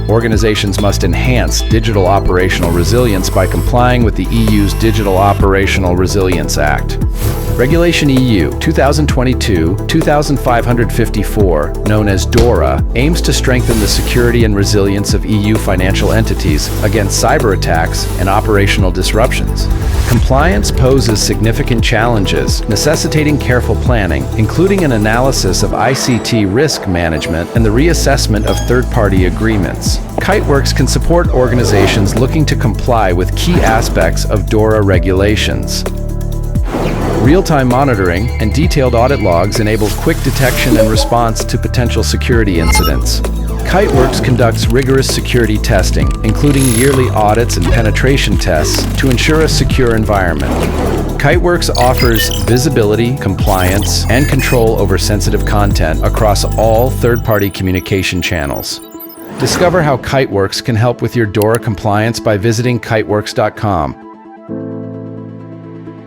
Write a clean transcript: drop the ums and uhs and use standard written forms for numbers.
Organizations must enhance digital operational resilience by complying with the EU's Digital Operational Resilience Act. Regulation EU 2022-2554, known as DORA, aims to strengthen the security and resilience of EU financial entities against cyber attacks and operational disruptions. Compliance poses significant challenges, necessitating careful planning, including an analysis of ICT risk management and the reassessment of third-party agreements. Kiteworks can support organizations looking to comply with key aspects of DORA regulations. Real-time monitoring and detailed audit logs enable quick detection and response to potential security incidents. Kiteworks conducts rigorous security testing, including yearly audits and penetration tests, to ensure a secure environment. Kiteworks offers visibility, compliance, and control over sensitive content across all third-party communication channels. Discover how Kiteworks can help with your DORA compliance by visiting kiteworks.com.